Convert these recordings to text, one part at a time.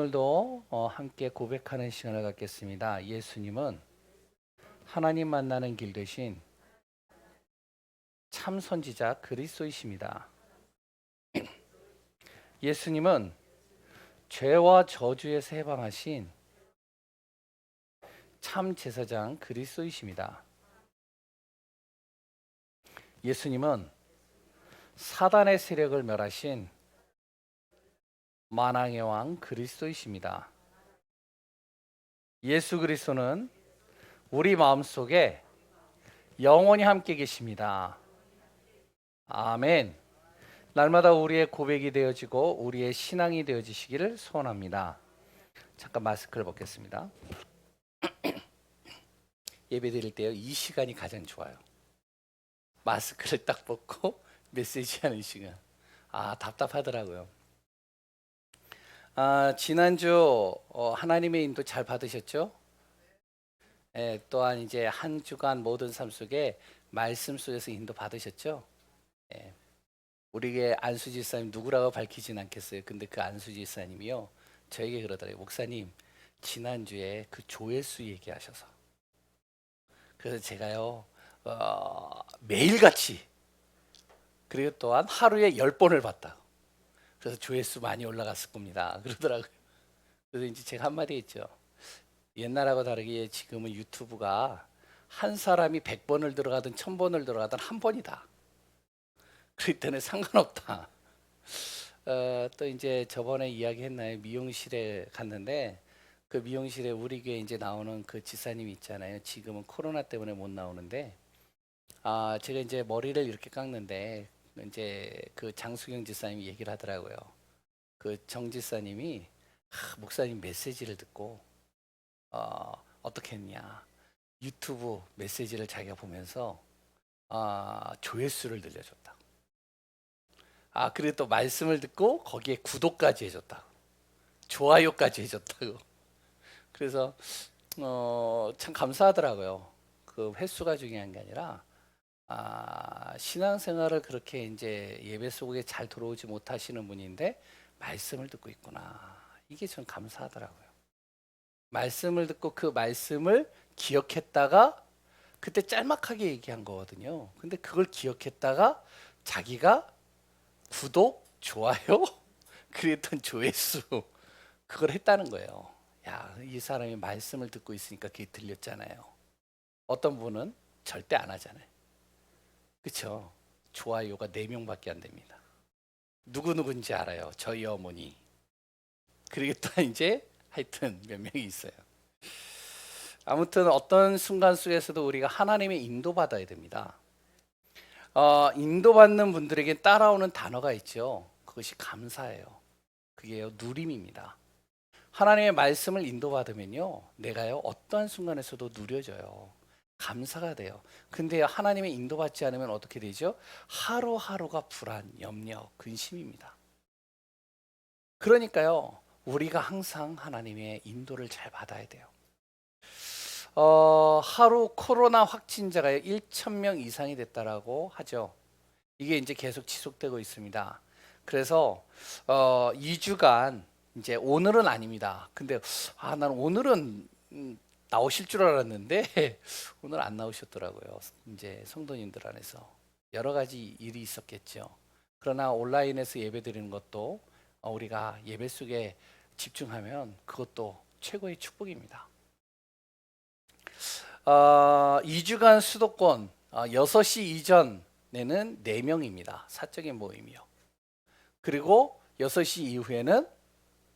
오늘도 함께 고백하는 시간을 갖겠습니다. 예수님은 하나님 만나는 길 대신 참 선지자 그리스도이십니다. 예수님은 죄와 저주에서 해방하신 참 제사장 그리스도이십니다. 예수님은 사단의 세력을 멸하신 만왕의 왕 그리스도이십니다. 예수 그리스도는 우리 마음속에 영원히 함께 계십니다. 아멘. 날마다 우리의 고백이 되어지고 우리의 신앙이 되어지시기를 소원합니다. 잠깐 마스크를 벗겠습니다. 예배 드릴 때요, 이 시간이 가장 좋아요. 마스크를 딱 벗고 메시지하는 시간. 답답하더라고요. 지난주 하나님의 인도 잘 받으셨죠? 또한 이제 한 주간 모든 삶 속에 말씀 속에서 인도 받으셨죠? 우리에게 안수 집사님 누구라고 밝히진 않겠어요. 근데 그 안수 집사님이요, 저에게 그러더라고요. 목사님, 지난주에 그 조회수 얘기하셔서. 그래서 제가요, 매일같이, 그리고 또한 하루에 10번을 봤다고. 그래서 조회수 많이 올라갔을 겁니다. 그러더라고요. 그래서 이제 제가 한마디 했죠. 옛날하고 다르게 지금은 유튜브가 한 사람이 100번을 들어가든 1000번을 들어가든 한 번이다. 그럴 때는 상관없다. 또 이제 저번에 이야기했나요? 미용실에 갔는데 그 미용실에 우리 교회 이제 나오는 그 지사님이 있잖아요. 지금은 코로나 때문에 못 나오는데 제가 이제 머리를 이렇게 깎는데 이제 그 장수경 지사님이 얘기를 하더라고요. 그 정 지사님이 목사님 메시지를 듣고 어떻게 했냐, 유튜브 메시지를 자기가 보면서 조회수를 늘려줬다. 그리고 또 말씀을 듣고 거기에 구독까지 해줬다고, 좋아요까지 해줬다고. 그래서 참 감사하더라고요. 그 횟수가 중요한 게 아니라 신앙생활을 그렇게 이제 예배 속에 잘 들어오지 못하시는 분인데 말씀을 듣고 있구나. 이게 전 감사하더라고요. 말씀을 듣고 그 말씀을 기억했다가 그때 짤막하게 얘기한 거거든요. 근데 그걸 기억했다가 자기가 구독, 좋아요, 그랬던 조회수, 그걸 했다는 거예요. 야, 이 사람이 말씀을 듣고 있으니까 그게 들렸잖아요. 어떤 분은 절대 안 하잖아요. 그렇죠? 좋아요가 4명밖에 안 됩니다. 누구누군지 알아요. 저희 어머니. 그리고 또 이제 하여튼 몇 명이 있어요. 아무튼 어떤 순간 속에서도 우리가 하나님의 인도받아야 됩니다. 인도받는 분들에게 따라오는 단어가 있죠. 그것이 감사예요. 그게요, 누림입니다. 하나님의 말씀을 인도받으면요, 내가요 어떠한 순간에서도 누려져요. 감사가 돼요. 근데 하나님의 인도받지 않으면 어떻게 되죠? 하루하루가 불안, 염려, 근심입니다. 그러니까요, 우리가 항상 하나님의 인도를 잘 받아야 돼요. 하루 코로나 확진자가 1,000명 이상이 됐다라고 하죠. 이게 이제 계속 지속되고 있습니다. 그래서 2주간, 이제 오늘은 아닙니다. 근데 나는 오늘은 나오실 줄 알았는데 오늘 안 나오셨더라고요. 이제 성도님들 안에서 여러 가지 일이 있었겠죠. 그러나 온라인에서 예배 드리는 것도 우리가 예배 속에 집중하면 그것도 최고의 축복입니다. 2주간 수도권 6시 이전에는 4명입니다. 사적인 모임이요. 그리고 6시 이후에는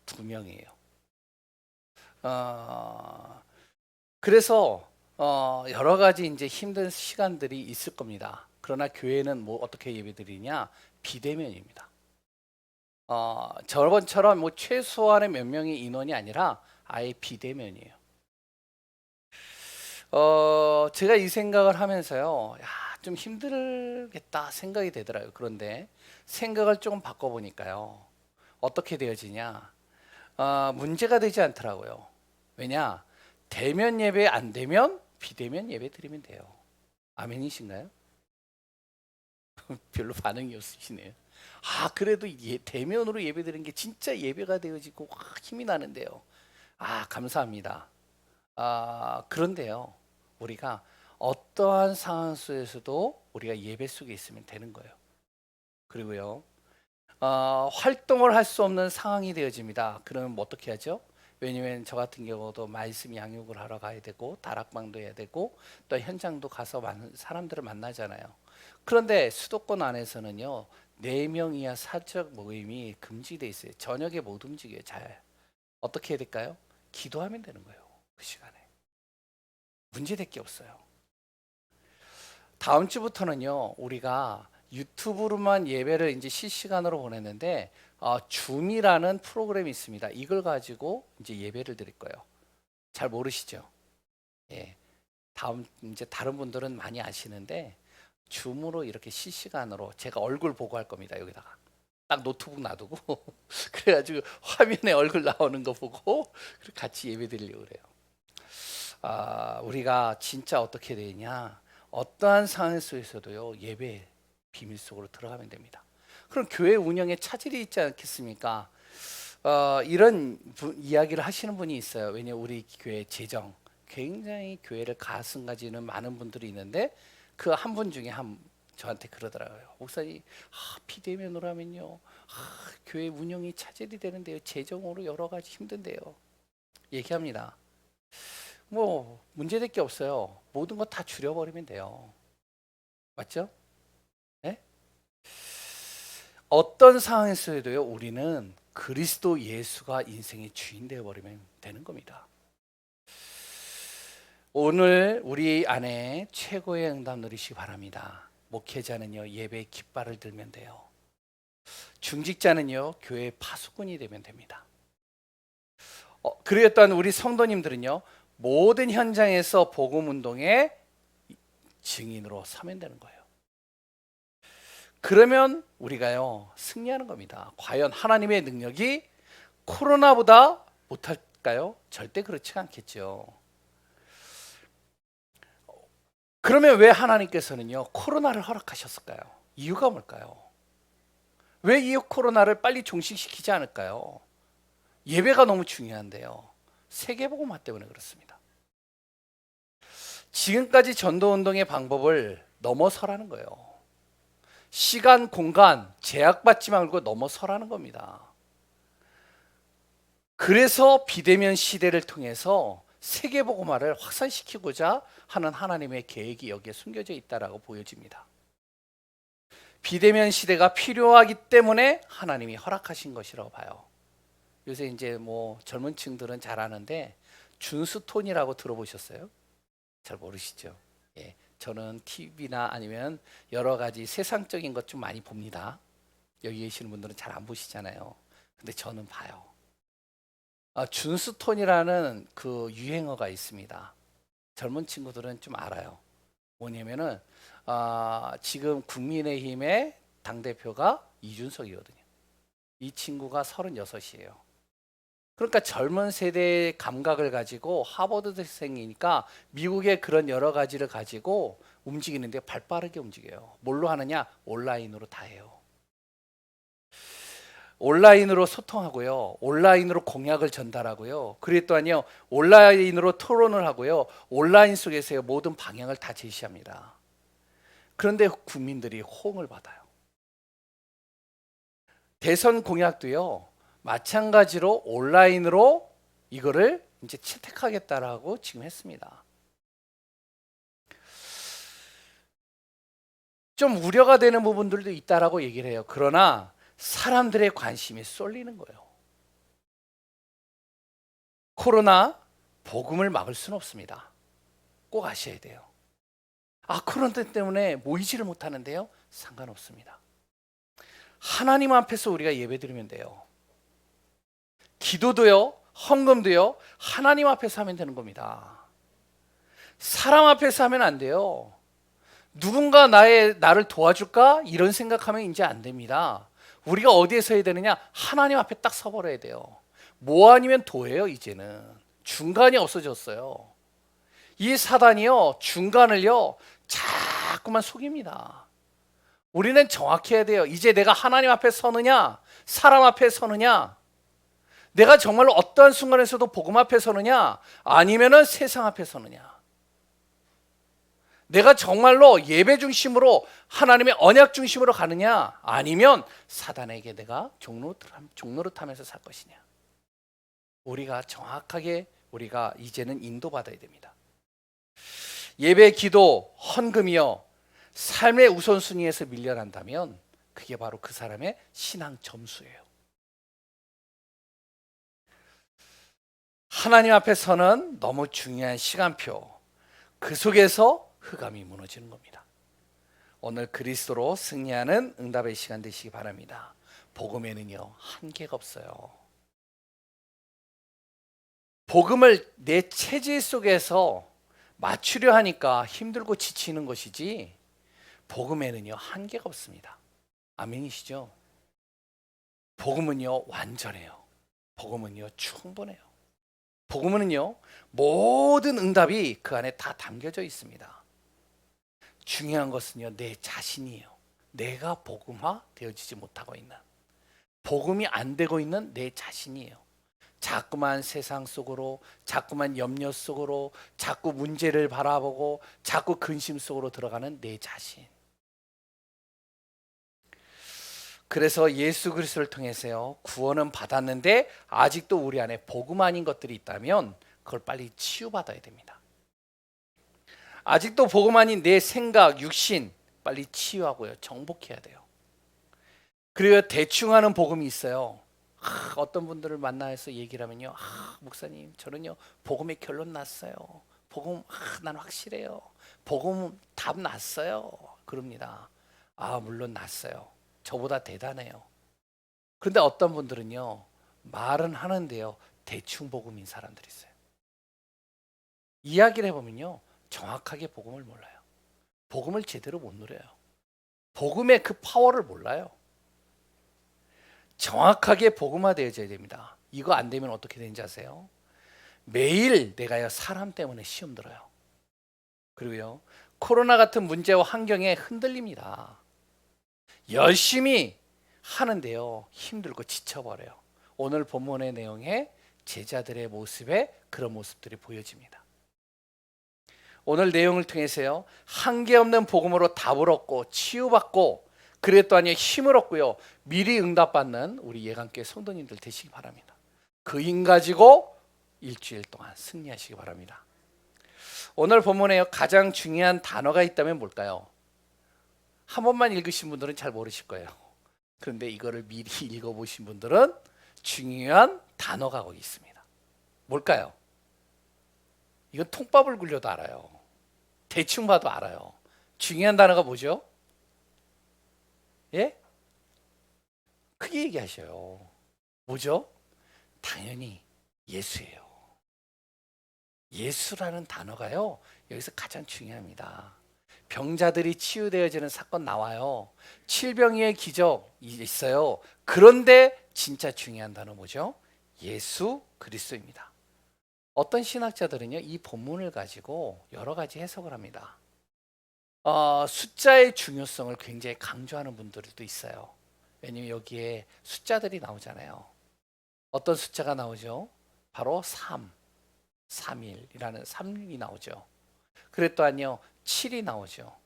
2명이에요. 그래서 여러 가지 이제 힘든 시간들이 있을 겁니다. 그러나 교회는 뭐 어떻게 예배드리냐? 비대면입니다. 저번처럼 뭐 최소한의 몇 명의 인원이 아니라 아예 비대면이에요. 제가 이 생각을 하면서요, 야, 좀 힘들겠다 생각이 되더라고요. 그런데 생각을 조금 바꿔보니까요, 어떻게 되어지냐? 문제가 되지 않더라고요. 왜냐? 대면 예배 안 되면 비대면 예배 드리면 돼요. 아멘이신가요? 별로 반응이 없으시네요. 그래도 대면으로 예배드리는 게 진짜 예배가 되어지고 힘이 나는데요. 감사합니다. 그런데요, 우리가 어떠한 상황 속에서도 우리가 예배 속에 있으면 되는 거예요. 그리고요, 활동을 할 수 없는 상황이 되어집니다. 그러면 뭐 어떻게 하죠? 왜냐면 저 같은 경우도 말씀 양육을 하러 가야 되고 다락방도 해야 되고 또 현장도 가서 많은 사람들을 만나잖아요. 그런데 수도권 안에서는요, 4명 이하 사적 모임이 금지돼 있어요. 저녁에 못 움직여요. 잘. 어떻게 해야 될까요? 기도하면 되는 거예요. 그 시간에. 문제될 게 없어요. 다음 주부터는요, 우리가 유튜브로만 예배를 이제 실시간으로 보냈는데, 줌이라는 프로그램이 있습니다. 이걸 가지고 이제 예배를 드릴 거예요. 잘 모르시죠? 예. 이제 다른 분들은 많이 아시는데, 줌으로 이렇게 실시간으로 제가 얼굴 보고 할 겁니다. 여기다가. 딱 노트북 놔두고. 그래가지고 화면에 얼굴 나오는 거 보고 같이 예배 드리려고 그래요. 우리가 진짜 어떻게 되냐? 어떠한 상황 속에서도요, 예배 비밀 속으로 들어가면 됩니다. 그럼 교회 운영에 차질이 있지 않겠습니까? 이런 이야기를 하시는 분이 있어요. 왜냐 우리 교회 재정 굉장히 교회를 가슴 가지는 많은 분들이 있는데 그 한 분 중에 저한테 그러더라고요. 목사님, 비대면으로 하면요, 교회 운영이 차질이 되는데요, 재정으로 여러 가지 힘든데요. 얘기합니다. 뭐 문제될 게 없어요. 모든 거 다 줄여버리면 돼요. 맞죠? 네? 어떤 상황에서도요, 우리는 그리스도 예수가 인생의 주인 되어 버리면 되는 겁니다. 오늘 우리 안에 최고의 응답 누리시기 바랍니다. 목회자는요, 예배의 깃발을 들면 돼요. 중직자는요, 교회의 파수꾼이 되면 됩니다. 그랬던 우리 성도님들은요, 모든 현장에서 복음 운동의 증인으로 서면 되는 거예요. 그러면 우리가요, 승리하는 겁니다. 과연 하나님의 능력이 코로나보다 못할까요? 절대 그렇지 않겠죠. 그러면 왜 하나님께서는요, 코로나를 허락하셨을까요? 이유가 뭘까요? 왜 이 코로나를 빨리 종식시키지 않을까요? 예배가 너무 중요한데요. 세계복음화 때문에 그렇습니다. 지금까지 전도운동의 방법을 넘어서라는 거예요. 시간, 공간 제약받지 말고 넘어서라는 겁니다. 그래서 비대면 시대를 통해서 세계복음화를 확산시키고자 하는 하나님의 계획이 여기에 숨겨져 있다라고 보여집니다. 비대면 시대가 필요하기 때문에 하나님이 허락하신 것이라고 봐요. 요새 이제 뭐 젊은 층들은 잘 아는데 준스톤이라고 들어보셨어요? 잘 모르시죠? 예, 저는 TV나 아니면 여러 가지 세상적인 것 좀 많이 봅니다. 여기 계시는 분들은 잘 안 보시잖아요. 근데 저는 봐요. 준스톤이라는 그 유행어가 있습니다. 젊은 친구들은 좀 알아요. 뭐냐면은 지금 국민의힘의 당대표가 이준석이거든요. 이 친구가 36이에요. 그러니까 젊은 세대의 감각을 가지고 하버드생이니까 미국의 그런 여러 가지를 가지고 움직이는데 발빠르게 움직여요. 뭘로 하느냐? 온라인으로 다 해요. 온라인으로 소통하고요. 온라인으로 공약을 전달하고요. 그리고 또한요, 온라인으로 토론을 하고요. 온라인 속에서의 모든 방향을 다 제시합니다. 그런데 국민들이 호응을 받아요. 대선 공약도요, 마찬가지로 온라인으로 이거를 이제 채택하겠다라고 지금 했습니다. 좀 우려가 되는 부분들도 있다라고 얘기를 해요. 그러나 사람들의 관심이 쏠리는 거예요. 코로나 복음을 막을 수는 없습니다. 꼭 아셔야 돼요. 코로나 때문에 모이지를 못하는데요, 상관없습니다. 하나님 앞에서 우리가 예배드리면 돼요. 기도도요, 헌금도요, 하나님 앞에서 하면 되는 겁니다. 사람 앞에서 하면 안 돼요. 누군가 나를 도와줄까? 이런 생각하면 이제 안 됩니다. 우리가 어디에서 해야 되느냐? 하나님 앞에 딱 서버려야 돼요. 뭐 아니면 도예요. 이제는 중간이 없어졌어요. 이 사단이요, 중간을요 자꾸만 속입니다. 우리는 정확히 해야 돼요. 이제 내가 하나님 앞에 서느냐, 사람 앞에 서느냐, 내가 정말로 어떠한 순간에서도 복음 앞에 서느냐, 아니면은 세상 앞에 서느냐. 내가 정말로 예배 중심으로 하나님의 언약 중심으로 가느냐, 아니면 사단에게 내가 종노릇하면서 살 것이냐. 우리가 정확하게 우리가 이제는 인도받아야 됩니다. 예배, 기도, 헌금이요, 삶의 우선순위에서 밀려난다면 그게 바로 그 사람의 신앙 점수예요. 하나님 앞에 서는 너무 중요한 시간표, 그 속에서 흑암이 무너지는 겁니다. 오늘 그리스도로 승리하는 응답의 시간 되시기 바랍니다. 복음에는요, 한계가 없어요. 복음을 내 체질 속에서 맞추려 하니까 힘들고 지치는 것이지, 복음에는요, 한계가 없습니다. 아멘이시죠? 복음은요, 완전해요. 복음은요, 충분해요. 복음은요, 모든 응답이 그 안에 다 담겨져 있습니다. 중요한 것은요, 내 자신이에요. 내가 복음화 되어지지 못하고 있는, 복음이 안 되고 있는 내 자신이에요. 자꾸만 세상 속으로, 자꾸만 염려 속으로, 자꾸 문제를 바라보고, 자꾸 근심 속으로 들어가는 내 자신. 그래서 예수 그리스도를 통해서요, 구원은 받았는데 아직도 우리 안에 복음 아닌 것들이 있다면 그걸 빨리 치유받아야 됩니다. 아직도 복음 아닌 내 생각, 육신 빨리 치유하고요, 정복해야 돼요. 그리고 대충 하는 복음이 있어요. 어떤 분들을 만나서 얘기를 하면요, 목사님 저는요 복음의 결론 났어요. 복음 난 확실해요. 복음 답 났어요. 그럽니다. 물론 났어요. 저보다 대단해요. 그런데 어떤 분들은요, 말은 하는데요, 대충 복음인 사람들이 있어요. 이야기를 해보면요, 정확하게 복음을 몰라요. 복음을 제대로 못 누려요. 복음의 그 파워를 몰라요. 정확하게 복음화되어져야 됩니다. 이거 안 되면 어떻게 되는지 아세요? 매일 내가요, 사람 때문에 시험 들어요. 그리고요, 코로나 같은 문제와 환경에 흔들립니다. 열심히 하는데요, 힘들고 지쳐버려요. 오늘 본문의 내용에 제자들의 모습에 그런 모습들이 보여집니다. 오늘 내용을 통해서요, 한계 없는 복음으로 답을 얻고 치유받고, 그랬더니 힘을 얻고요, 미리 응답받는 우리 예강교회 성도님들 되시기 바랍니다. 그 힘 가지고 일주일 동안 승리하시기 바랍니다. 오늘 본문에 가장 중요한 단어가 있다면 뭘까요? 한 번만 읽으신 분들은 잘 모르실 거예요. 그런데 이거를 미리 읽어보신 분들은 중요한 단어가 거기 있습니다. 뭘까요? 이건 통밥을 굴려도 알아요. 대충 봐도 알아요. 중요한 단어가 뭐죠? 예? 크게 얘기하셔요. 뭐죠? 당연히 예수예요. 예수라는 단어가요, 여기서 가장 중요합니다. 병자들이 치유되어지는 사건 나와요. 칠병이의 기적 있어요. 그런데 진짜 중요한 단어 뭐죠? 예수 그리스도입니다. 어떤 신학자들은요, 이 본문을 가지고 여러 가지 해석을 합니다. 숫자의 중요성을 굉장히 강조하는 분들도 있어요. 왜냐하면 여기에 숫자들이 나오잖아요. 어떤 숫자가 나오죠? 바로 3일이라는 3이 나오죠. 그래 또한요, 7이 나오죠.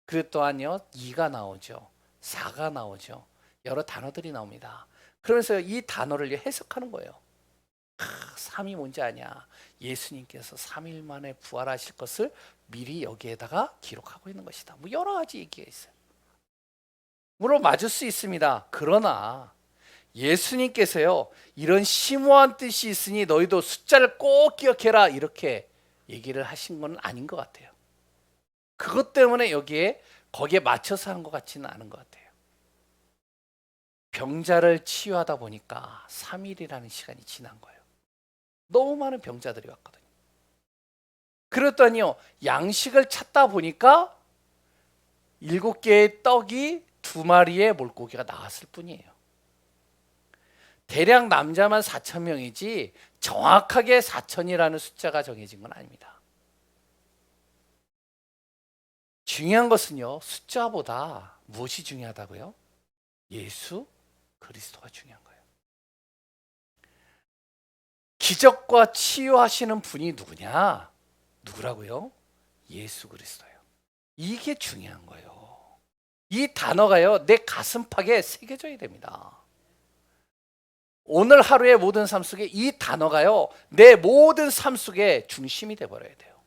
그래 또한요, 2가 나오죠. 4가 나오죠. 여러 단어들이 나옵니다. 그러면서 이 단어를 해석하는 거예요. 3이 뭔지 아냐? 예수님께서 3일 만에 부활하실 것을 미리 여기에다가 기록하고 있는 것이다. 뭐 여러 가지 얘기가 있어요. 물론 맞을 수 있습니다. 그러나 예수님께서요, 이런 심오한 뜻이 있으니 너희도 숫자를 꼭 기억해라, 이렇게 얘기를 하신 건 아닌 것 같아요. 그것 때문에 거기에 맞춰서 한 것 같지는 않은 것 같아요. 병자를 치유하다 보니까 3일이라는 시간이 지난 거예요. 너무 많은 병자들이 왔거든요. 그랬더니요, 양식을 찾다 보니까 7개의 떡이 2마리의 물고기가 나왔을 뿐이에요. 대략 남자만 4,000명이지 정확하게 4,000이라는 숫자가 정해진 건 아닙니다. 중요한 것은요, 숫자보다 무엇이 중요하다고요? 예수 그리스도가 중요한 거예요. 기적과 치유하시는 분이 누구냐? 누구라고요? 예수 그리스도예요. 이게 중요한 거예요. 이 단어가요, 내 가슴팍에 새겨져야 됩니다. 오늘 하루의 모든 삶 속에 이 단어가요, 내 모든 삶 속에 중심이 돼버려야 돼요.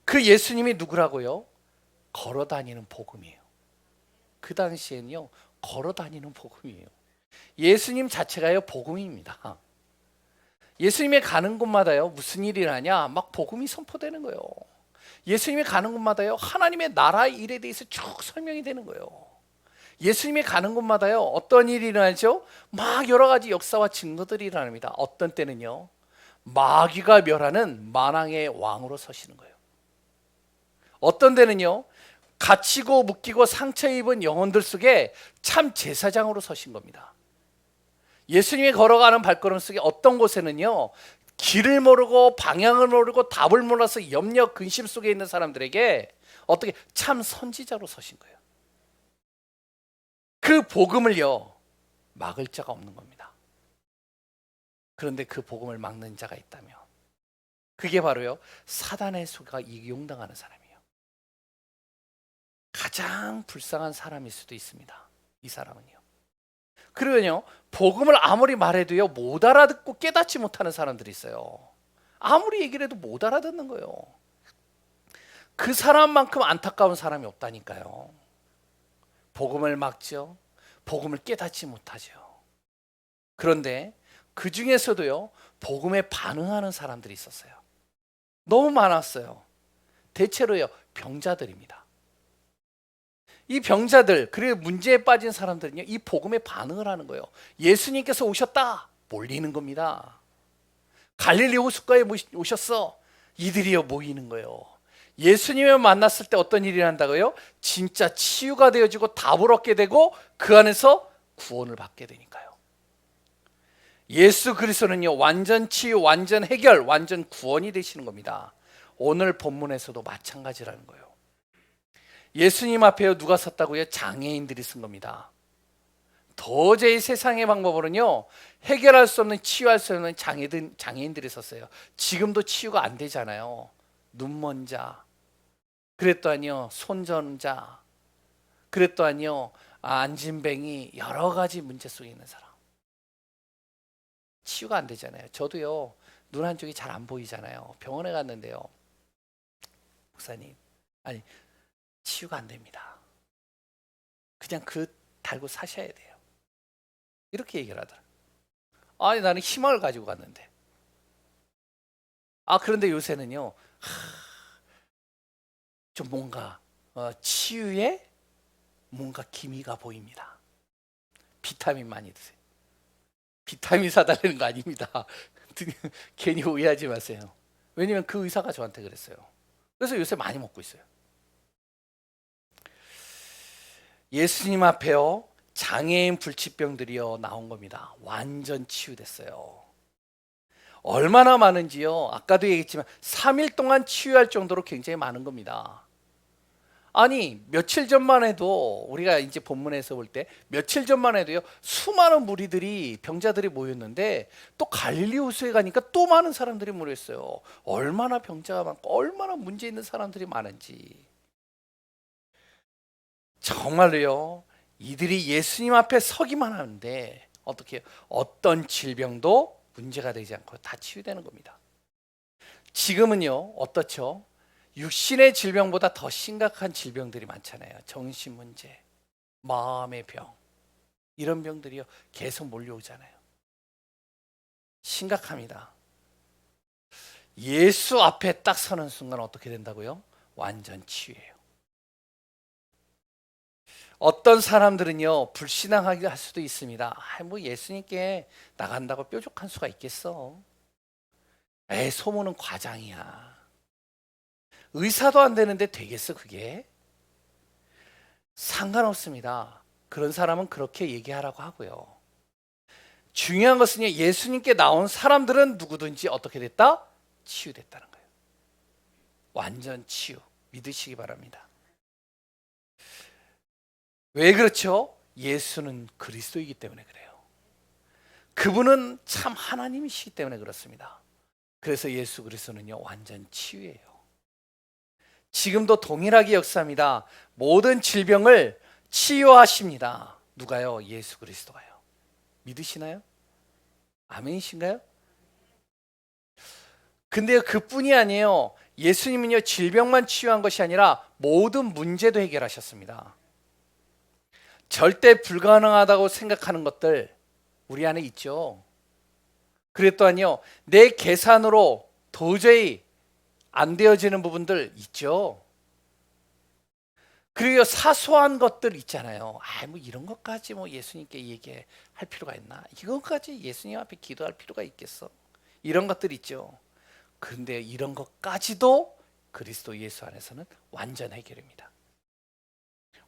그 예수님이 누구라고요? 걸어다니는 복음이에요. 그 당시에는요, 걸어다니는 복음이에요. 예수님 자체가요, 복음입니다. 예수님이 가는 곳마다요, 무슨 일이 일어나냐? 막 복음이 선포되는 거예요. 예수님이 가는 곳마다요, 하나님의 나라의 일에 대해서 쭉 설명이 되는 거예요. 예수님이 가는 곳마다요, 어떤 일이 일어나죠? 막 여러 가지 역사와 증거들이 일어납니다. 어떤 때는요, 마귀가 멸하는 만왕의 왕으로 서시는 거예요. 어떤 데는요, 갇히고 묶이고 상처 입은 영혼들 속에 참 제사장으로 서신 겁니다. 예수님이 걸어가는 발걸음 속에 어떤 곳에는요, 길을 모르고 방향을 모르고 답을 몰라서 염려 근심 속에 있는 사람들에게 어떻게 참 선지자로 서신 거예요. 그 복음을요, 막을 자가 없는 겁니다. 그런데 그 복음을 막는 자가 있다면 그게 바로요, 사단의 수가 이용당하는 사람이에요. 가장 불쌍한 사람일 수도 있습니다. 이 사람은요. 그러면요, 복음을 아무리 말해도요, 못 알아듣고 깨닫지 못하는 사람들이 있어요. 아무리 얘기를 해도 못 알아듣는 거예요. 그 사람만큼 안타까운 사람이 없다니까요. 복음을 막죠. 복음을 깨닫지 못하죠. 그런데 그 중에서도요, 복음에 반응하는 사람들이 있었어요. 너무 많았어요. 대체로요, 병자들입니다. 이 병자들, 그리고 문제에 빠진 사람들은요, 이 복음에 반응을 하는 거예요. 예수님께서 오셨다, 몰리는 겁니다. 갈릴리 호숫가에 오셨어, 이들이요 모이는 거예요. 예수님을 만났을 때 어떤 일이 난다고요? 진짜 치유가 되어지고 답을 얻게 되고 그 안에서 구원을 받게 되니까요. 예수 그리스도는요, 완전 치유, 완전 해결, 완전 구원이 되시는 겁니다. 오늘 본문에서도 마찬가지라는 거예요. 예수님 앞에 누가 섰다고요? 장애인들이 쓴 겁니다. 도저히 세상의 방법으로는요, 해결할 수 없는, 치유할 수 없는 장애인들이 섰어요. 지금도 치유가 안 되잖아요. 눈먼 자, 그랬더니요, 손전자, 그랬더니요, 안진뱅이, 여러 가지 문제 속에 있는 사람. 치유가 안 되잖아요. 저도요, 눈 한쪽이 잘 안 보이잖아요. 병원에 갔는데요, 목사님, 아니, 치유가 안 됩니다. 그냥 그 달고 사셔야 돼요. 이렇게 얘기를 하더라고요. 아니, 나는 희망을 가지고 갔는데. 그런데 요새는요, 좀 뭔가 치유에 뭔가 기미가 보입니다. 비타민 많이 드세요. 비타민 사달라는 거 아닙니다. 괜히 오해하지 마세요. 왜냐면 그 의사가 저한테 그랬어요. 그래서 요새 많이 먹고 있어요. 예수님 앞에요, 장애인 불치병들이요 나온 겁니다. 완전 치유됐어요. 얼마나 많은지요, 아까도 얘기했지만 3일 동안 치유할 정도로 굉장히 많은 겁니다. 아니, 며칠 전만 해도, 우리가 이제 본문에서 볼 때 며칠 전만 해도요, 수많은 무리들이, 병자들이 모였는데 또 갈릴리 호수에 가니까 또 많은 사람들이 모였어요. 얼마나 병자가 많고 얼마나 문제 있는 사람들이 많은지. 정말로요, 이들이 예수님 앞에 서기만 하는데 어떻게 어떤 질병도 문제가 되지 않고 다 치유되는 겁니다. 지금은요, 어떻죠? 육신의 질병보다 더 심각한 질병들이 많잖아요. 정신 문제, 마음의 병, 이런 병들이요 계속 몰려오잖아요. 심각합니다. 예수 앞에 딱 서는 순간 어떻게 된다고요? 완전 치유예요. 어떤 사람들은요, 불신앙하게 할 수도 있습니다. 뭐 예수님께 나간다고 뾰족한 수가 있겠어. 소문은 과장이야. 의사도 안 되는데 되겠어 그게? 상관없습니다. 그런 사람은 그렇게 얘기하라고 하고요. 중요한 것은요, 예수님께 나온 사람들은 누구든지 어떻게 됐다? 치유됐다는 거예요. 완전 치유, 믿으시기 바랍니다. 왜 그렇죠? 예수는 그리스도이기 때문에 그래요. 그분은 참 하나님이시기 때문에 그렇습니다. 그래서 예수 그리스도는요, 완전 치유예요. 지금도 동일하게 역사합니다. 모든 질병을 치유하십니다. 누가요? 예수 그리스도가요. 믿으시나요? 아멘이신가요? 근데 그뿐이 아니에요. 예수님은요, 질병만 치유한 것이 아니라 모든 문제도 해결하셨습니다. 절대 불가능하다고 생각하는 것들 우리 안에 있죠. 그랬더니요, 내 계산으로 도저히 안 되어지는 부분들 있죠. 그리고 사소한 것들 있잖아요. 뭐 이런 것까지 뭐 예수님께 얘기할 필요가 있나? 이것까지 예수님 앞에 기도할 필요가 있겠어? 이런 것들 있죠. 그런데 이런 것까지도 그리스도 예수 안에서는 완전 해결입니다.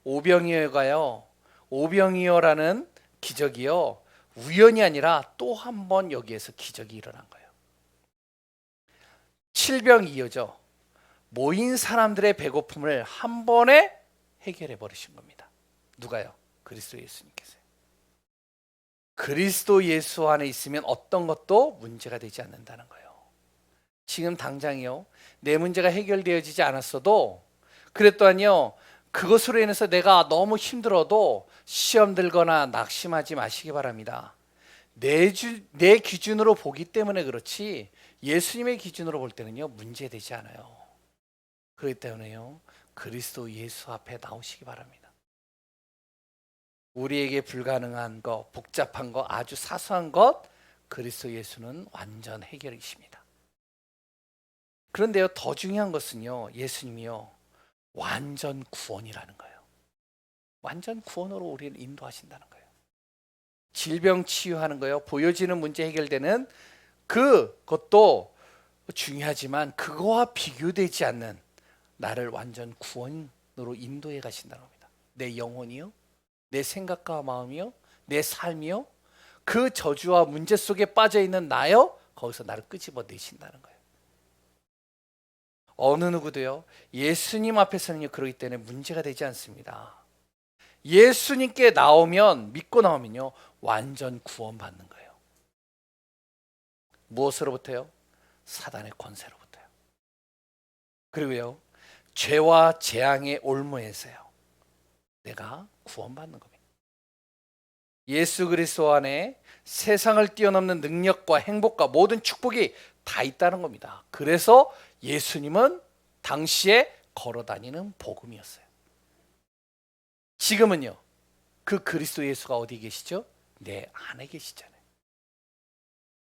오병이어가요, 오병이어라는 기적이요, 우연이 아니라 또 한 번 여기에서 기적이 일어난 거예요. 칠병이어죠. 모인 사람들의 배고픔을 한 번에 해결해 버리신 겁니다. 누가요? 그리스도 예수님께서요. 그리스도 예수 안에 있으면 어떤 것도 문제가 되지 않는다는 거예요. 지금 당장이요, 내 문제가 해결되어지지 않았어도, 그랬더니요, 그것으로 인해서 내가 너무 힘들어도 시험 들거나 낙심하지 마시기 바랍니다. 내 기준으로 보기 때문에 그렇지, 예수님의 기준으로 볼 때는요, 문제되지 않아요. 그렇기 때문에요, 그리스도 예수 앞에 나오시기 바랍니다. 우리에게 불가능한 것, 복잡한 것, 아주 사소한 것, 그리스도 예수는 완전 해결이십니다. 그런데요, 더 중요한 것은요, 예수님이요, 완전 구원이라는 거예요. 완전 구원으로 우리를 인도하신다는 거예요. 질병 치유하는 거예요. 보여지는 문제 해결되는 그것도 중요하지만 그거와 비교되지 않는 나를 완전 구원으로 인도해 가신다는 겁니다. 내 영혼이요, 내 생각과 마음이요, 내 삶이요, 그 저주와 문제 속에 빠져 있는 나요, 거기서 나를 끄집어 내신다는 거예요. 어느 누구도요, 예수님 앞에서는요, 그러기 때문에 문제가 되지 않습니다. 예수님께 나오면, 믿고 나오면요, 완전 구원받는 거예요. 무엇으로부터요? 사단의 권세로부터요. 그리고요, 죄와 재앙의 올무에서요, 내가 구원받는 겁니다. 예수 그리스도 안에 세상을 뛰어넘는 능력과 행복과 모든 축복이 다 있다는 겁니다. 그래서 예수님은 당시에 걸어다니는 복음이었어요. 지금은요, 그 그리스도 예수가 어디 계시죠? 내 안에 계시잖아요.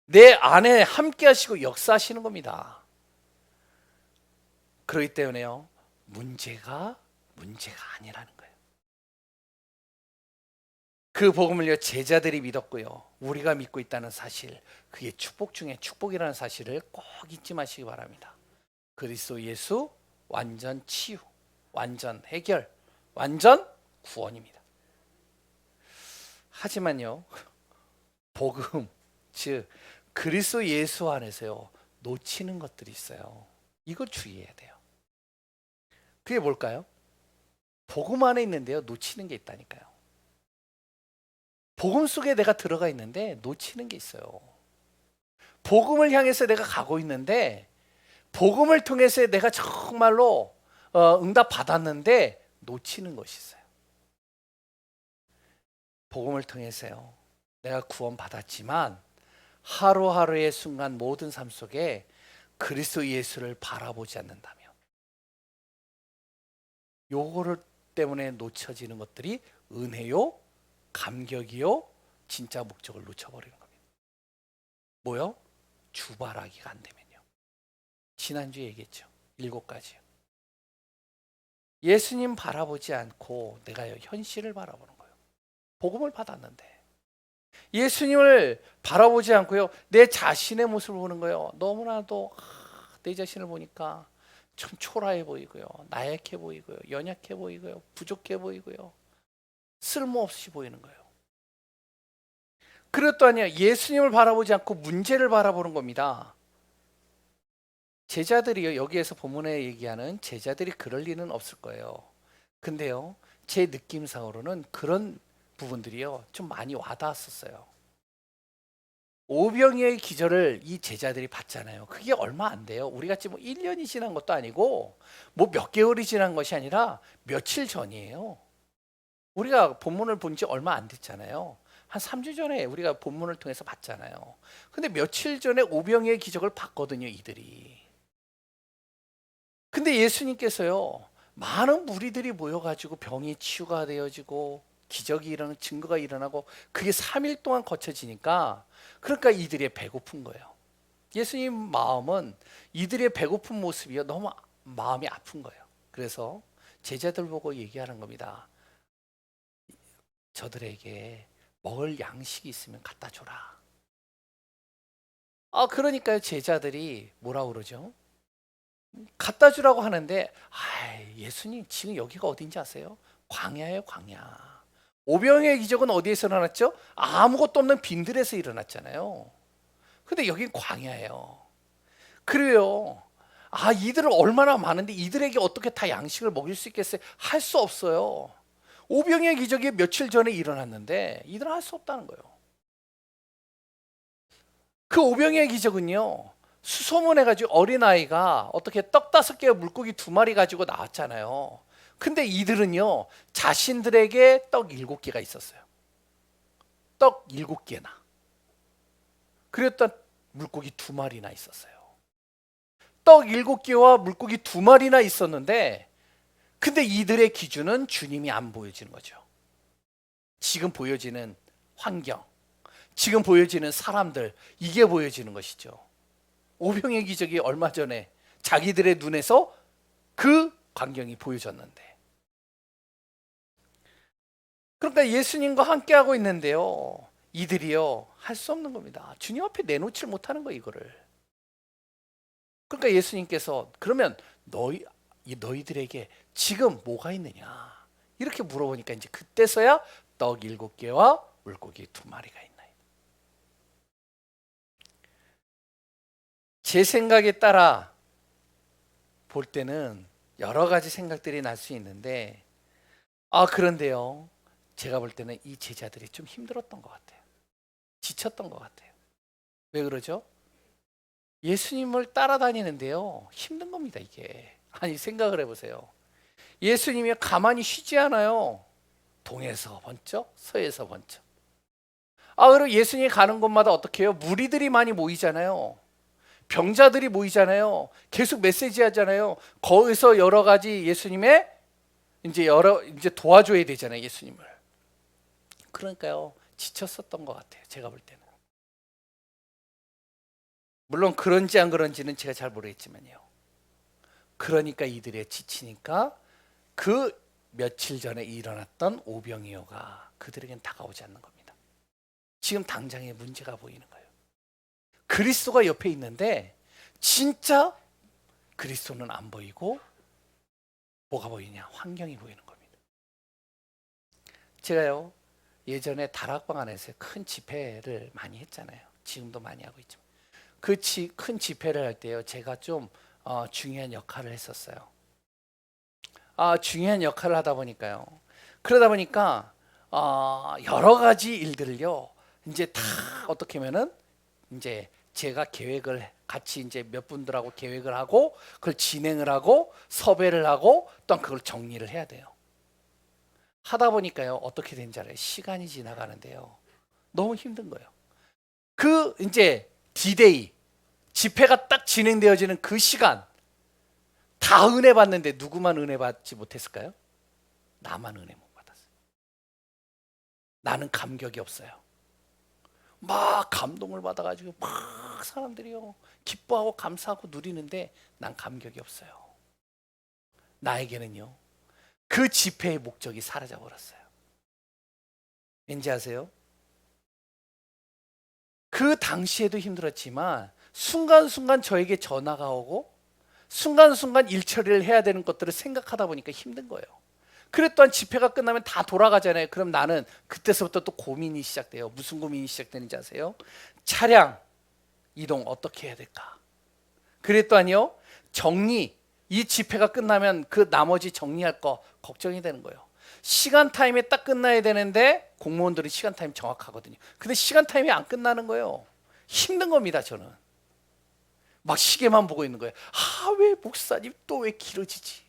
내 안에 함께 하시고 역사하시는 겁니다. 그렇기 때문에요, 문제가 아니라는 거예요. 그 복음을요, 제자들이 믿었고요, 우리가 믿고 있다는 사실, 그게 축복 중에 축복이라는 사실을 꼭 잊지 마시기 바랍니다. 그리스도 예수 완전 치유, 완전 해결, 완전 구원입니다. 하지만요, 복음, 즉 그리스도 예수 안에서요, 놓치는 것들이 있어요. 이걸 주의해야 돼요. 그게 뭘까요? 복음 안에 있는데요, 놓치는 게 있다니까요. 복음 속에 내가 들어가 있는데 놓치는 게 있어요. 복음을 향해서 내가 가고 있는데, 복음을 통해서 내가 정말로 응답 받았는데 놓치는 것이 있어요. 복음을 통해서요, 내가 구원 받았지만 하루하루의 순간 모든 삶 속에 그리스도 예수를 바라보지 않는다면, 요거를 때문에 놓쳐지는 것들이 은혜요, 감격이요, 진짜 목적을 놓쳐버리는 겁니다. 뭐요? 주바라기가 안 되면요. 지난주에 얘기했죠. 7가지요. 예수님 바라보지 않고 내가요, 현실을 바라보는 거예요. 복음을 받았는데 예수님을 바라보지 않고요, 내 자신의 모습을 보는 거예요. 너무나도 내 자신을 보니까 좀 초라해 보이고요, 나약해 보이고요, 연약해 보이고요, 부족해 보이고요, 쓸모없이 보이는 거예요. 그랬더니 예수님을 바라보지 않고 문제를 바라보는 겁니다. 제자들이요, 여기에서 본문에 얘기하는 제자들이 그럴 리는 없을 거예요. 근데요, 제 느낌상으로는 그런 부분들이요 좀 많이 와닿았었어요. 오병이어의 기절을 이 제자들이 봤잖아요. 그게 얼마 안 돼요. 우리 같이 뭐 1년이 지난 것도 아니고 뭐 몇 개월이 지난 것이 아니라 며칠 전이에요. 우리가 본문을 본 지 얼마 안 됐잖아요. 한 3주 전에 우리가 본문을 통해서 봤잖아요. 근데 며칠 전에 오병이어의 기적을 봤거든요, 이들이. 근데 예수님께서요, 많은 무리들이 모여가지고 병이 치유가 되어지고 기적이 일어나는 증거가 일어나고 그게 3일 동안 거쳐지니까 그러니까 이들이 배고픈 거예요. 예수님 마음은 이들의 배고픈 모습이 너무 마음이 아픈 거예요. 그래서 제자들 보고 얘기하는 겁니다. 저들에게 먹을 양식이 있으면 갖다 줘라. 그러니까요, 제자들이 뭐라 그러죠? 갖다 주라고 하는데, 예수님 지금 여기가 어딘지 아세요? 광야예요, 광야. 오병이의 기적은 어디에서 일어났죠? 아무것도 없는 빈들에서 일어났잖아요. 근데 여긴 광야예요. 그래요. 이들은 얼마나 많은데 이들에게 어떻게 다 양식을 먹일 수 있겠어요? 할 수 없어요. 오병이의 기적이 며칠 전에 일어났는데 이들은 할 수 없다는 거예요. 그 오병이의 기적은요, 수소문해가지고 어린아이가 어떻게 떡 5개 물고기 2마리 가지고 나왔잖아요. 근데 이들은요, 자신들에게 떡 7개가 있었어요. 떡 7개나. 그랬던 물고기 2마리나 있었어요. 떡 7개와 물고기 2마리나 있었는데, 근데 이들의 기준은 주님이 안 보여지는 거죠. 지금 보여지는 환경, 지금 보여지는 사람들, 이게 보여지는 것이죠. 오병의 기적이 얼마 전에 자기들의 눈에서 그 광경이 보여졌는데, 그러니까 예수님과 함께하고 있는데요, 이들이요 할 수 없는 겁니다. 주님 앞에 내놓질 못하는 거예요, 이거를. 그러니까 예수님께서 그러면 너희들에게 지금 뭐가 있느냐 이렇게 물어보니까 이제 그때서야 떡 7개와 물고기 2마리가 있나. 제 생각에 따라 볼 때는 여러 가지 생각들이 날 수 있는데, 그런데요, 제가 볼 때는 이 제자들이 좀 힘들었던 것 같아요. 지쳤던 것 같아요. 왜 그러죠? 예수님을 따라다니는데요, 힘든 겁니다, 이게. 아니, 생각을 해보세요. 예수님이 가만히 쉬지 않아요. 동에서 번쩍, 서에서 번쩍. 그리고 예수님이 가는 곳마다 어떻게 해요? 무리들이 많이 모이잖아요. 병자들이 모이잖아요. 계속 메시지 하잖아요. 거기서 여러 가지 예수님의 이제 도와줘야 되잖아요, 예수님을. 그러니까요, 지쳤었던 것 같아요, 제가 볼 때는. 물론 그런지 안 그런지는 제가 잘 모르겠지만요. 그러니까 이들의 지치니까 그 며칠 전에 일어났던 오병이어가 그들에겐 다가오지 않는 겁니다. 지금 당장의 문제가 보이는 거예요. 그리스도가 옆에 있는데 진짜 그리스도는 안 보이고 뭐가 보이냐? 환경이 보이는 겁니다. 제가요, 예전에 다락방 안에서 큰 집회를 많이 했잖아요. 지금도 많이 하고 있지만 그 큰 집회를 할 때요, 제가 좀 중요한 역할을 했었어요. 중요한 역할을 하다 보니까요. 그러다 보니까 여러 가지 일들을요, 이제 다 어떻게 하면은 이제 제가 계획을 같이 이제 몇 분들하고 계획을 하고 그걸 진행을 하고 섭외를 하고 또 그걸 정리를 해야 돼요. 하다 보니까요, 어떻게 된지 알아요? 시간이 지나가는데요, 너무 힘든 거예요. 그 이제 디데이 집회가 딱 진행되어지는 그 시간 다 은혜 받는데 누구만 은혜 받지 못했을까요? 나만 은혜 못 받았어요. 나는 감격이 없어요. 막 감동을 받아가지고 막 사람들이요 기뻐하고 감사하고 누리는데 난 감격이 없어요. 나에게는요, 그 집회의 목적이 사라져 버렸어요. 왠지 아세요? 그 당시에도 힘들었지만 순간순간 저에게 전화가 오고 순간순간 일 처리를 해야 되는 것들을 생각하다 보니까 힘든 거예요. 그래 또한 집회가 끝나면 다 돌아가잖아요. 그럼 나는 그때서부터 또 고민이 시작돼요. 무슨 고민이 시작되는지 아세요? 차량 이동 어떻게 해야 될까? 그래 또한요, 정리, 이 집회가 끝나면 그 나머지 정리할 거 걱정이 되는 거예요. 시간 타임에 딱 끝나야 되는데 공무원들은 시간 타임 정확하거든요. 근데 시간 타임이 안 끝나는 거예요. 힘든 겁니다, 저는. 막 시계만 보고 있는 거예요. 아, 왜 목사님 또 왜 길어지지?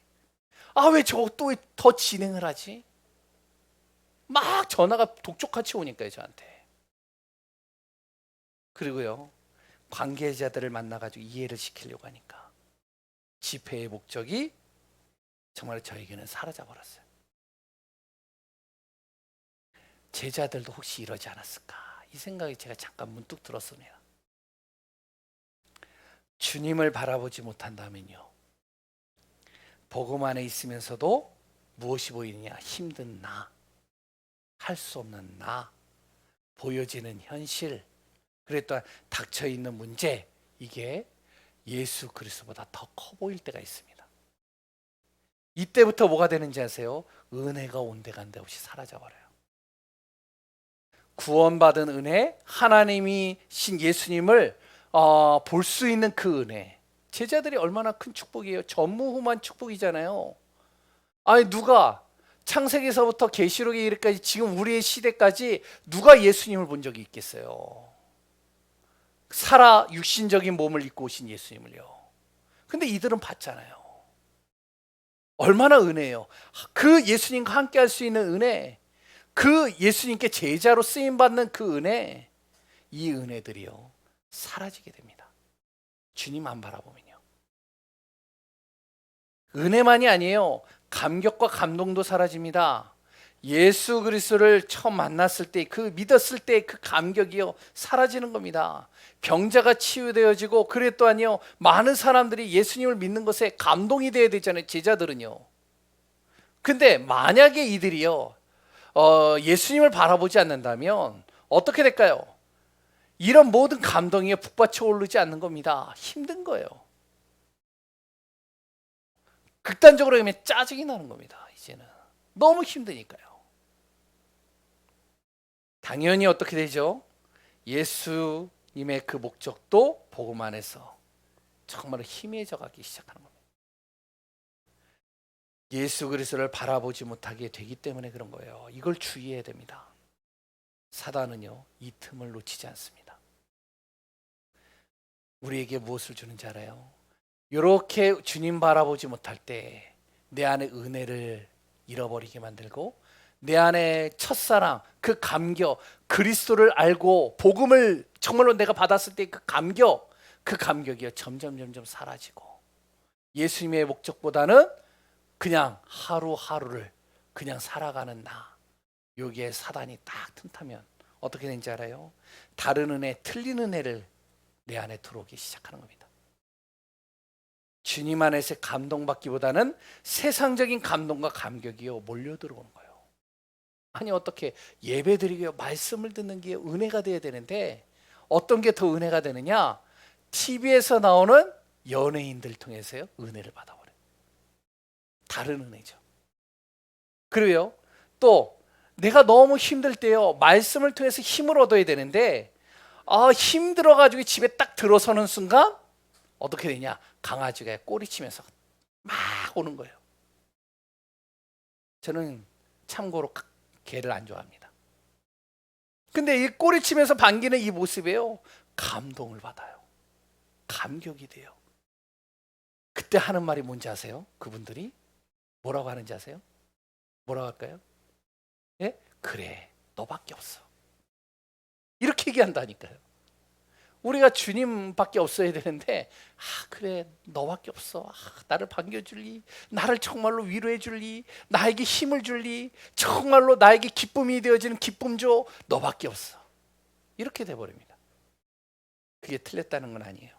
아, 왜 저거 또 더 진행을 하지? 막 전화가 독촉같이 오니까요, 저한테. 그리고요, 관계자들을 만나가지고 이해를 시키려고 하니까 집회의 목적이 정말 저에게는 사라져 버렸어요. 제자들도 혹시 이러지 않았을까? 이 생각이 제가 잠깐 문득 들었습니다. 주님을 바라보지 못한다면요, 복음 안에 있으면서도 무엇이 보이느냐? 힘든 나, 할 수 없는 나, 보여지는 현실, 그리고 또 닥쳐있는 문제, 이게 예수 그리스도보다 더 커 보일 때가 있습니다. 이때부터 뭐가 되는지 아세요? 은혜가 온데간데 없이 사라져버려요. 구원받은 은혜, 하나님이 신 예수님을 볼 수 있는 그 은혜, 제자들이 얼마나 큰 축복이에요. 전무후무한 축복이잖아요. 아니, 누가 창세기서부터 계시록에 이르기까지 지금 우리의 시대까지 누가 예수님을 본 적이 있겠어요? 살아 육신적인 몸을 입고 오신 예수님을요. 근데 이들은 봤잖아요. 얼마나 은혜예요. 그 예수님과 함께 할 수 있는 은혜, 그 예수님께 제자로 쓰임받는 그 은혜, 이 은혜들이요, 사라지게 됩니다. 주님 안 바라보면요. 은혜만이 아니에요. 감격과 감동도 사라집니다. 예수 그리스도를 처음 만났을 때, 그 믿었을 때 그 감격이요, 사라지는 겁니다. 병자가 치유되어지고, 그래 또한요, 많은 사람들이 예수님을 믿는 것에 감동이 되어야 되잖아요, 제자들은요. 근데 만약에 이들이요, 예수님을 바라보지 않는다면 어떻게 될까요? 이런 모든 감동이 북받쳐 오르지 않는 겁니다. 힘든 거예요. 극단적으로 하면 짜증이 나는 겁니다. 이제는 너무 힘드니까요. 당연히 어떻게 되죠? 예수님의 그 목적도 복음 안에서 정말 희미해져 가기 시작하는 겁니다. 예수 그리스도를 바라보지 못하게 되기 때문에 그런 거예요. 이걸 주의해야 됩니다. 사단은요, 이 틈을 놓치지 않습니다. 우리에게 무엇을 주는지 알아요? 이렇게 주님 바라보지 못할 때 내 안에 은혜를 잃어버리게 만들고, 내 안에 첫사랑, 그 감격, 그리스도를 알고 복음을 정말로 내가 받았을 때 그 감격, 그 감격이 점점 사라지고, 예수님의 목적보다는 그냥 하루하루를 그냥 살아가는 나, 여기에 사단이 딱 틈타면 어떻게 되는지 알아요? 다른 은혜, 틀린 은혜를 내 안에 들어오기 시작하는 겁니다. 주님 안에서 감동받기보다는 세상적인 감동과 감격이요, 몰려 들어오는 거예요. 아니, 어떻게 예배드리고 말씀을 듣는 게 은혜가 돼야 되는데, 어떤 게 더 은혜가 되느냐? TV에서 나오는 연예인들 통해서요, 은혜를 받아버려요. 다른 은혜죠. 그리고요, 또 내가 너무 힘들 때요, 말씀을 통해서 힘을 얻어야 되는데, 힘들어가지고 집에 딱 들어서는 순간 어떻게 되냐? 강아지가 꼬리치면서 막 오는 거예요. 저는 참고로 개를 안 좋아합니다. 근데 이 꼬리치면서 반기는 이 모습에요, 감동을 받아요. 감격이 돼요. 그때 하는 말이 뭔지 아세요? 그분들이 뭐라고 하는지 아세요? 뭐라고 할까요? 예? 그래, 너밖에 없어. 이렇게 얘기한다니까요. 우리가 주님밖에 없어야 되는데, 그래, 너밖에 없어. 나를 반겨줄리, 나를 정말로 위로해줄리, 나에게 힘을 줄리, 정말로 나에게 기쁨이 되어지는 기쁨 줘, 너밖에 없어. 이렇게 돼버립니다. 그게 틀렸다는 건 아니에요.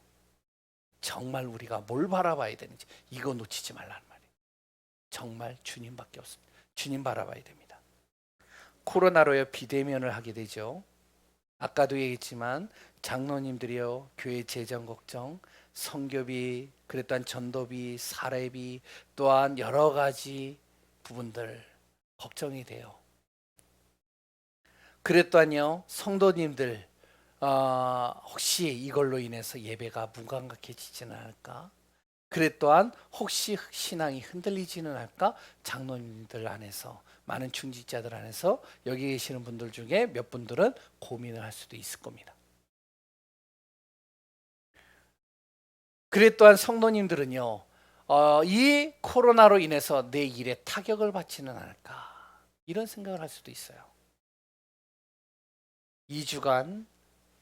정말 우리가 뭘 바라봐야 되는지 이거 놓치지 말라는 말이에요. 정말 주님밖에 없습니다. 주님 바라봐야 됩니다. 코로나로요, 비대면을 하게 되죠. 아까도 얘기했지만 장로님들이요, 교회 재정 걱정, 성교비, 그랬던 전도비, 사례비, 또한 여러 가지 부분들 걱정이 돼요. 그랬더니요, 성도님들 혹시 이걸로 인해서 예배가 무감각해지지는 않을까? 그래 또한 혹시 신앙이 흔들리지는 않을까? 장로님들 안에서, 많은 중직자들 안에서 여기 계시는 분들 중에 몇 분들은 고민을 할 수도 있을 겁니다. 그래 또한 성도님들은요, 이 코로나로 인해서 내 일에 타격을 받지는 않을까, 이런 생각을 할 수도 있어요. 2주간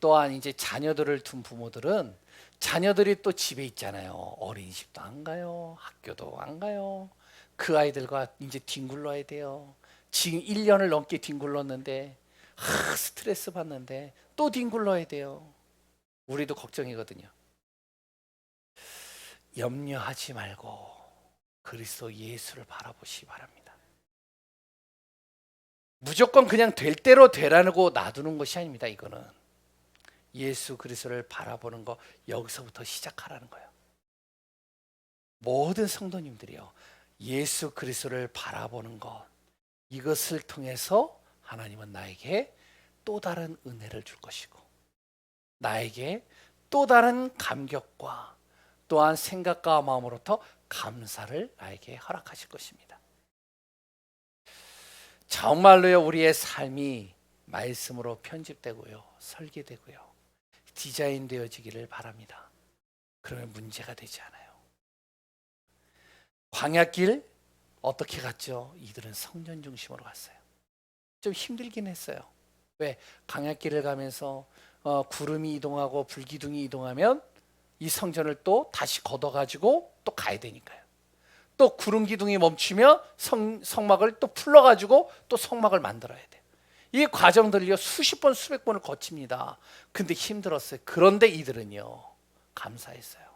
또한 이제 자녀들을 둔 부모들은 자녀들이 또 집에 있잖아요. 어린이집도 안 가요. 학교도 안 가요. 그 아이들과 이제 뒹굴러야 돼요. 지금 1년을 넘게 뒹굴렀는데 스트레스 받는데 또 뒹굴러야 돼요. 우리도 걱정이거든요. 염려하지 말고 그리스도 예수를 바라보시기 바랍니다. 무조건 그냥 될 대로 되라고 놔두는 것이 아닙니다. 이거는 예수 그리스도를 바라보는 거, 여기서부터 시작하라는 거예요. 모든 성도님들이요, 예수 그리스도를 바라보는 것, 이것을 통해서 하나님은 나에게 또 다른 은혜를 줄 것이고, 나에게 또 다른 감격과 또한 생각과 마음으로부터 감사를 나에게 허락하실 것입니다. 정말로요, 우리의 삶이 말씀으로 편집되고요, 설계되고요, 디자인 되어지기를 바랍니다. 그러면 문제가 되지 않아요. 광야길 어떻게 갔죠? 이들은 성전 중심으로 갔어요. 좀 힘들긴 했어요. 왜? 광야길을 가면서 구름이 이동하고 불기둥이 이동하면 이 성전을 또 다시 걷어가지고 또 가야 되니까요. 또 구름 기둥이 멈추면 성막을 또 풀러가지고 또 성막을 만들어야 돼요. 이 과정들을요, 수십 번 수백 번을 거칩니다. 근데 힘들었어요. 그런데 이들은요, 감사했어요.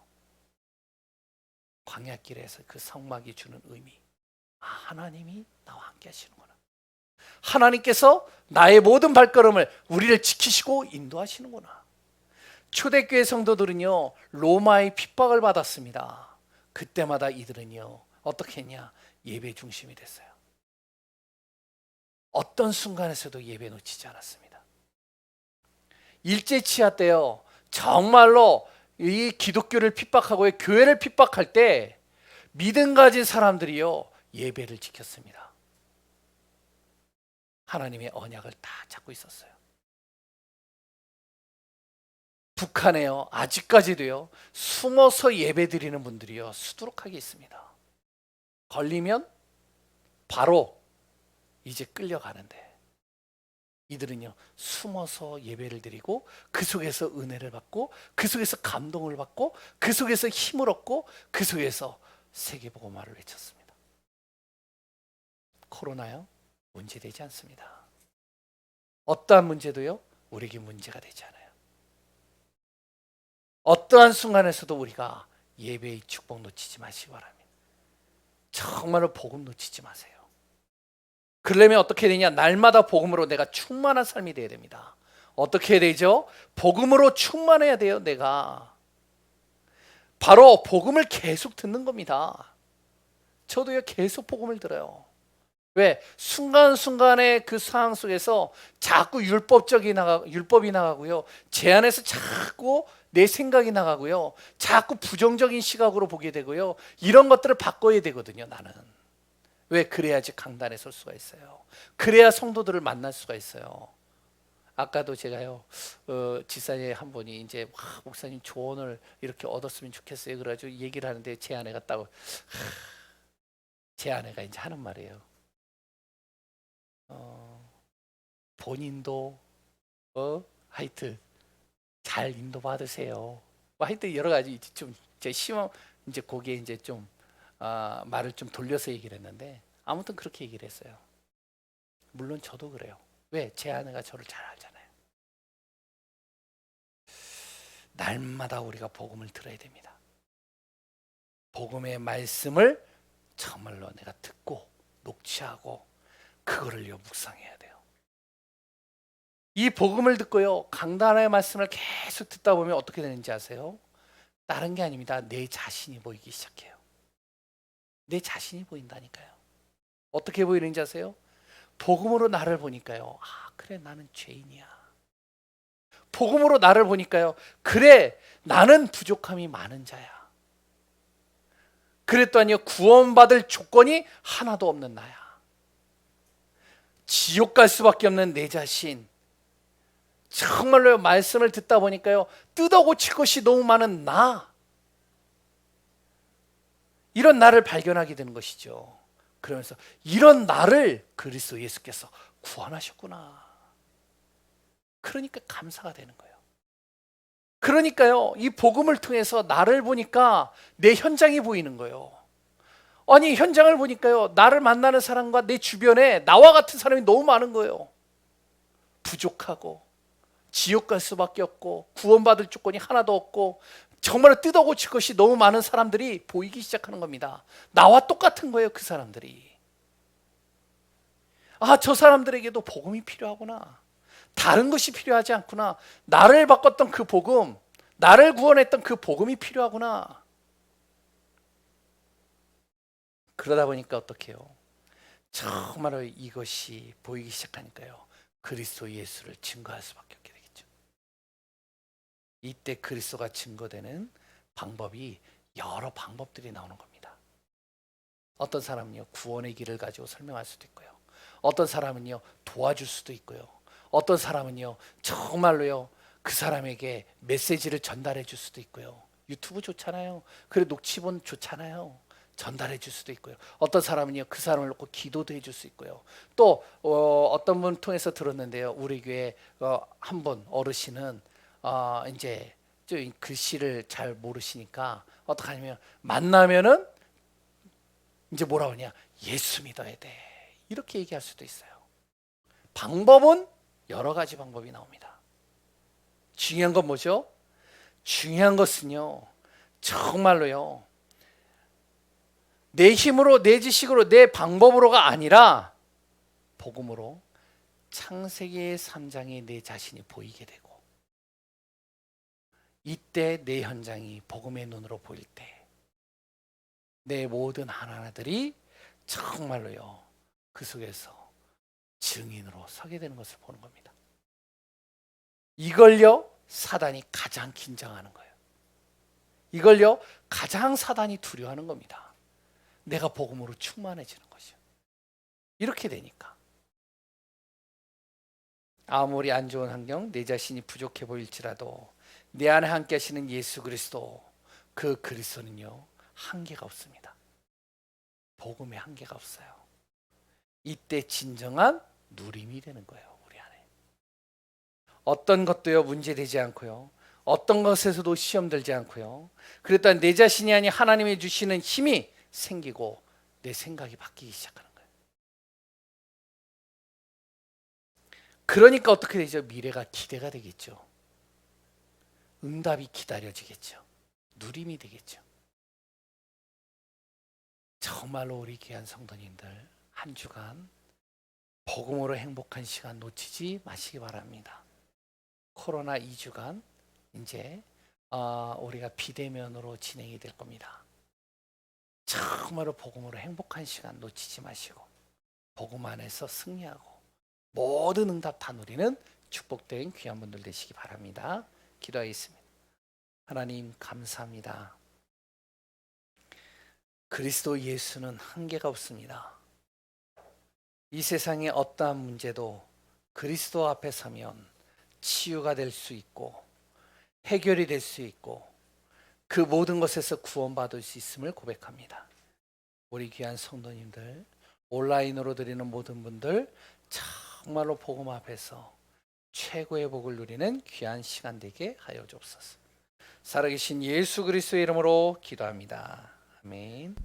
광야길에서 그 성막이 주는 의미, 하나님이 나와 함께 하시는구나. 하나님께서 나의 모든 발걸음을, 우리를 지키시고 인도하시는구나. 초대교회 성도들은요, 로마의 핍박을 받았습니다. 그때마다 이들은요, 어떻게 했냐? 예배 중심이 됐어요. 어떤 순간에서도 예배 놓치지 않았습니다. 일제치하 때요, 정말로 이 기독교를 핍박하고 교회를 핍박할 때 믿음 가진 사람들이요, 예배를 지켰습니다. 하나님의 언약을 다 잡고 있었어요. 북한에요, 아직까지도요, 숨어서 예배 드리는 분들이요, 수두룩하게 있습니다. 걸리면 바로 이제 끌려가는데, 이들은요, 숨어서 예배를 드리고 그 속에서 은혜를 받고 그 속에서 감동을 받고 그 속에서 힘을 얻고 그 속에서 세계복음화를 외쳤습니다. 코로나요, 문제되지 않습니다. 어떠한 문제도요, 우리에게 문제가 되지 않아요. 어떠한 순간에서도 우리가 예배의 축복 놓치지 마시기 바랍니다. 정말로 복음 놓치지 마세요. 그러려면 어떻게 되냐? 날마다 복음으로 내가 충만한 삶이 되어야 됩니다. 어떻게 되죠? 복음으로 충만해야 돼요. 내가 바로 복음을 계속 듣는 겁니다. 저도요, 계속 복음을 들어요. 왜? 순간순간의 그 상황 속에서 자꾸 율법이 나가고요, 제 안에서 자꾸 내 생각이 나가고요, 자꾸 부정적인 시각으로 보게 되고요, 이런 것들을 바꿔야 되거든요. 나는 왜? 그래야지 강단에 설 수가 있어요. 그래야 성도들을 만날 수가 있어요. 아까도 제가요, 지사님 한 분이 이제 목사님 조언을 이렇게 얻었으면 좋겠어요. 그래가지고 얘기를 하는데 제 아내가 딱, 제 아내가 이제 하는 말이에요. 본인도 하여튼 잘 인도 받으세요. 뭐 하여튼 여러 가지 좀 제 심한 이제 거기에 이제 좀 말을 좀 돌려서 얘기를 했는데, 아무튼 그렇게 얘기를 했어요. 물론 저도 그래요. 왜? 제 아내가 저를 잘 알잖아요. 날마다 우리가 복음을 들어야 됩니다. 복음의 말씀을 정말로 내가 듣고 녹취하고 그거를요, 묵상해야 돼요. 이 복음을 듣고요, 강단의 말씀을 계속 듣다 보면 어떻게 되는지 아세요? 다른 게 아닙니다. 내 자신이 보이기 시작해요. 내 자신이 보인다니까요. 어떻게 보이는지 아세요? 복음으로 나를 보니까요, 그래, 나는 죄인이야. 복음으로 나를 보니까요, 그래, 나는 부족함이 많은 자야. 그랬더니 구원받을 조건이 하나도 없는 나야. 지옥 갈 수밖에 없는 내 자신. 정말로 말씀을 듣다 보니까요, 뜯어 고칠 것이 너무 많은 나. 이런 나를 발견하게 되는 것이죠. 그러면서 이런 나를 그리스도 예수께서 구원하셨구나. 그러니까 감사가 되는 거예요. 그러니까요, 이 복음을 통해서 나를 보니까 내 현장이 보이는 거예요. 아니, 현장을 보니까요, 나를 만나는 사람과 내 주변에 나와 같은 사람이 너무 많은 거예요. 부족하고 지옥 갈 수밖에 없고 구원받을 조건이 하나도 없고 정말로 뜯어 고칠 것이 너무 많은 사람들이 보이기 시작하는 겁니다. 나와 똑같은 거예요, 그 사람들이. 아, 저 사람들에게도 복음이 필요하구나. 다른 것이 필요하지 않구나. 나를 바꿨던 그 복음, 나를 구원했던 그 복음이 필요하구나. 그러다 보니까 어떻게 해요? 정말로 이것이 보이기 시작하니까요, 그리스도 예수를 증거할 수밖에 없게 되겠죠. 이때 그리스도가 증거되는 방법이 여러 방법들이 나오는 겁니다. 어떤 사람은요, 구원의 길을 가지고 설명할 수도 있고요. 어떤 사람은요, 도와줄 수도 있고요. 어떤 사람은요, 정말로요, 그 사람에게 메시지를 전달해 줄 수도 있고요. 유튜브 좋잖아요. 그래, 녹취본 좋잖아요. 전달해 줄 수도 있고요. 어떤 사람은요, 그 사람을 놓고 기도도 해줄 수 있고요. 또 어떤 분 통해서 들었는데요, 우리 교회 한 분 어르신은 이제 좀 글씨를 잘 모르시니까 어떻게 하냐면, 만나면은 이제 뭐라 그러냐, 예수 믿어야 돼, 이렇게 얘기할 수도 있어요. 방법은 여러 가지 방법이 나옵니다. 중요한 건 뭐죠? 중요한 것은요, 정말로요, 내 힘으로, 내 지식으로, 내 방법으로가 아니라 복음으로 창세기 3장에 내 자신이 보이게 되고, 이때 내 현장이 복음의 눈으로 보일 때 내 모든 하나하나들이 정말로요, 그 속에서 증인으로 서게 되는 것을 보는 겁니다. 이걸요, 사단이 가장 긴장하는 거예요. 이걸요, 가장 사단이 두려워하는 겁니다. 내가 복음으로 충만해지는 것이요. 이렇게 되니까 아무리 안 좋은 환경, 내 자신이 부족해 보일지라도 내 안에 함께 하시는 예수 그리스도, 그 그리스도는요, 한계가 없습니다. 복음에 한계가 없어요. 이때 진정한 누림이 되는 거예요, 우리 안에. 어떤 것도요, 문제되지 않고요, 어떤 것에서도 시험 들지 않고요, 그랬더니 내 자신이 아닌 하나님이 주시는 힘이 생기고 내 생각이 바뀌기 시작하는 거예요. 그러니까 어떻게 되죠? 미래가 기대가 되겠죠. 응답이 기다려지겠죠. 누림이 되겠죠. 정말로 우리 귀한 성도님들, 한 주간 복음으로 행복한 시간 놓치지 마시기 바랍니다. 코로나 2주간 이제 우리가 비대면으로 진행이 될 겁니다. 정말로 복음으로 행복한 시간 놓치지 마시고 복음 안에서 승리하고 모든 응답 다 누리는 축복된 귀한 분들 되시기 바랍니다. 기도하겠습니다. 하나님, 감사합니다. 그리스도 예수는 한계가 없습니다. 이 세상의 어떠한 문제도 그리스도 앞에 서면 치유가 될 수 있고 해결이 될 수 있고 그 모든 것에서 구원받을 수 있음을 고백합니다. 우리 귀한 성도님들, 온라인으로 드리는 모든 분들, 정말로 복음 앞에서 최고의 복을 누리는 귀한 시간 되게 하여 주옵소서. 살아계신 예수 그리스도의 이름으로 기도합니다. 아멘.